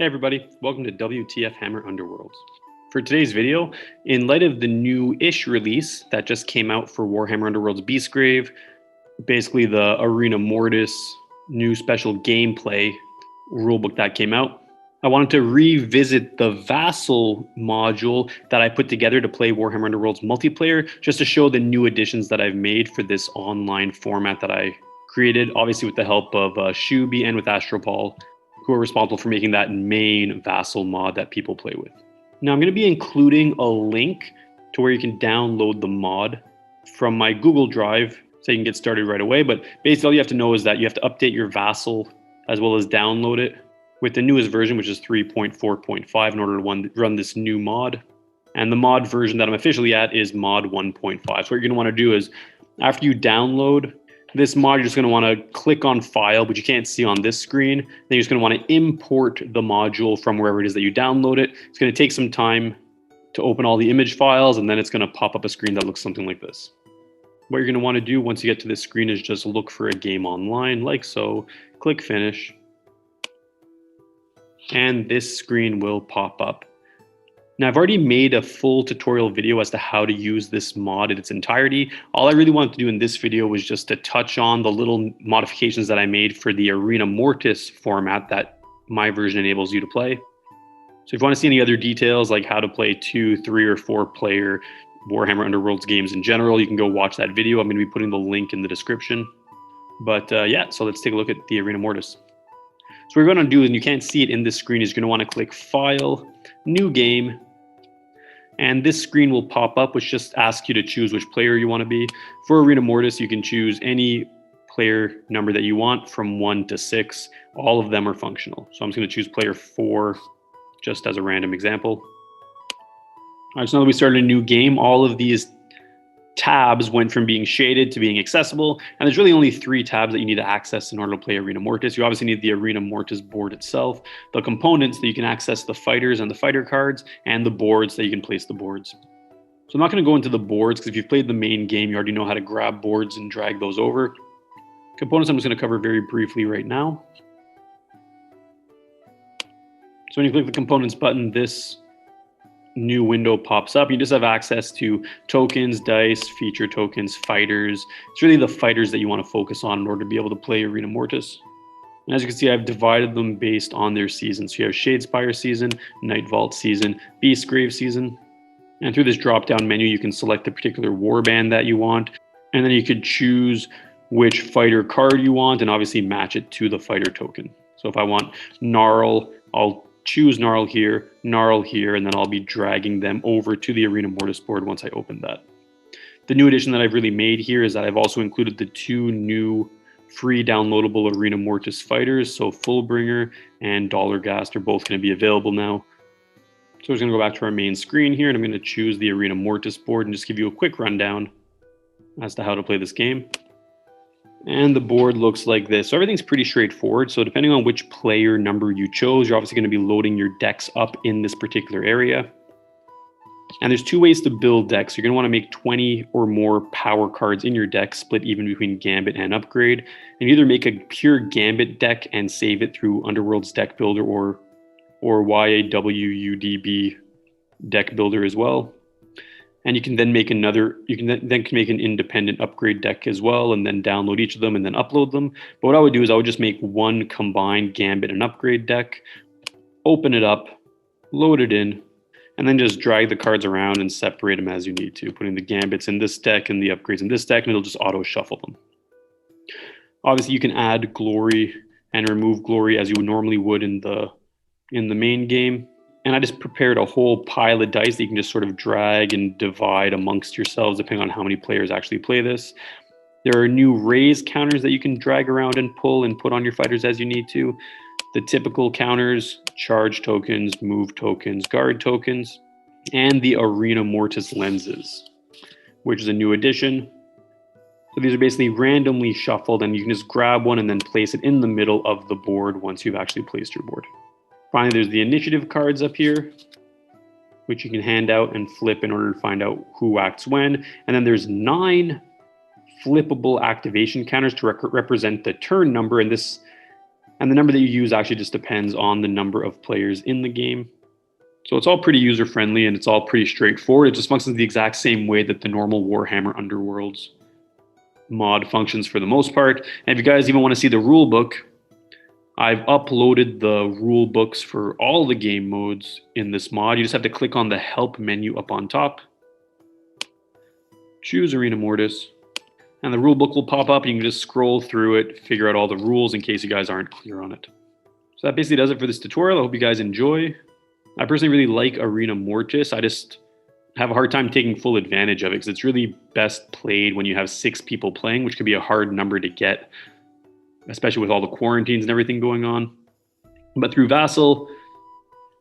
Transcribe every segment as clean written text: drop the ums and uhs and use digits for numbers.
Hey everybody, welcome to WTF Hammer Underworlds. For today's video, in light of the new-ish release that just came out for Warhammer Underworlds Beastgrave, basically the Arena Mortis new special gameplay rulebook that came out, I wanted to revisit the Vassal module that I put together to play Warhammer Underworlds multiplayer, just to show the new additions that I've made for this online format that I created, obviously with the help of Shuby and with Astropol, who are responsible for making that main Vassal mod that people play with. Now I'm going to be including a link to where you can download the mod from my Google Drive so you can get started right away. But basically all you have to know is that you have to update your Vassal as well as download it with the newest version, which is 3.4.5 in order to run this new mod. And the mod version that I'm officially at is mod 1.5. So what you're going to want to do is after you download this mod, you're just going to want to click on File, which you can't see on this screen. Then you're just going to want to import the module from wherever it is that you download it. It's going to take some time to open all the image files, and then it's going to pop up a screen that looks something like this. What you're going to want to do once you get to this screen is just look for a game online, like so. Click Finish. And this screen will pop up. Now, I've already made a full tutorial video as to how to use this mod in its entirety. All I really wanted to do in this video was just to touch on the little modifications that I made for the Arena Mortis format that my version enables you to play. So if you want to see any other details, like how to play 2, 3, or 4 player Warhammer Underworlds games in general, you can go watch that video. I'm going to be putting the link in the description. But yeah, so let's take a look at the Arena Mortis. So what you're going to do, and you can't see it in this screen, is you're going to want to click File, New Game, and this screen will pop up, which just asks you to choose which player you want to be. For Arena Mortis, you can choose any player number that you want from 1 to 6. All of them are functional. So I'm just going to choose player 4 just as a random example. All right, so now that we started a new game, all of these tabs went from being shaded to being accessible, and there's really only 3 tabs that you need to access in order to play Arena Mortis. You obviously need the Arena Mortis board itself, the components that you can access the fighters and the fighter cards, and the boards that you can place the boards. So I'm not going to go into the boards, because if you've played the main game, you already know how to grab boards and drag those over. Components I'm just going to cover very briefly right now. So when you click the components button, this new window pops up. You just have access to tokens, dice, feature tokens, fighters. It's really the fighters that you want to focus on in order to be able to play Arena Mortis. And as you can see, I've divided them based on their seasons. So you have Shadespire season, Night Vault season, Beastgrave season. And through this drop-down menu, you can select the particular warband that you want. And then you could choose which fighter card you want and obviously match it to the fighter token. So if I want Gnarl, I'll choose Gnarl here, and then I'll be dragging them over to the Arena Mortis board once I open that. The new addition that I've really made here is that I've also included the 2 new free downloadable Arena Mortis fighters, so Fullbringer and Dollargast are both going to be available now. So we're just going to go back to our main screen here, and I'm going to choose the Arena Mortis board and just give you a quick rundown as to how to play this game. And the board looks like this. So everything's pretty straightforward. So depending on which player number you chose, you're obviously going to be loading your decks up in this particular area. And there's 2 ways to build decks. You're going to want to make 20 or more power cards in your deck, split even between Gambit and Upgrade. And you either make a pure Gambit deck and save it through Underworld's Deck Builder or YAWUDB Deck Builder as well. And you can then make make an independent upgrade deck as well, and then download each of them and then upload them. But what I would do is I would just make one combined Gambit and upgrade deck, open it up, load it in, and then just drag the cards around and separate them as you need to, putting the Gambits in this deck and the upgrades in this deck, and it'll just auto shuffle them. Obviously, you can add glory and remove glory as you normally would in the main game. And I just prepared a whole pile of dice that you can just sort of drag and divide amongst yourselves depending on how many players actually play this. There are new raise counters that you can drag around and pull and put on your fighters as you need to. The typical counters, charge tokens, move tokens, guard tokens, and the Arena Mortis lenses, which is a new addition. So these are basically randomly shuffled, and you can just grab one and then place it in the middle of the board once you've actually placed your board. Finally, there's the initiative cards up here, which you can hand out and flip in order to find out who acts when. And then there's 9 flippable activation counters to represent the turn number. And this And the number that you use actually just depends on the number of players in the game. So it's all pretty user-friendly and it's all pretty straightforward. It just functions the exact same way that the normal Warhammer Underworlds mod functions for the most part. And if you guys even want to see the rule book, I've uploaded the rule books for all the game modes in this mod. You just have to click on the help menu up on top, choose Arena Mortis, and the rule book will pop up. You can just scroll through it, figure out all the rules in case you guys aren't clear on it. So that basically does it for this tutorial. I hope you guys enjoy. I personally really like Arena Mortis. I just have a hard time taking full advantage of it because it's really best played when you have 6 people playing, which could be a hard number to get, especially with all the quarantines and everything going on. But through Vassal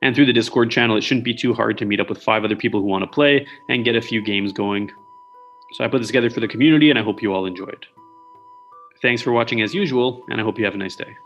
and through the Discord channel, it shouldn't be too hard to meet up with 5 other people who want to play and get a few games going. So I put this together for the community and I hope you all enjoyed. Thanks for watching as usual, and I hope you have a nice day.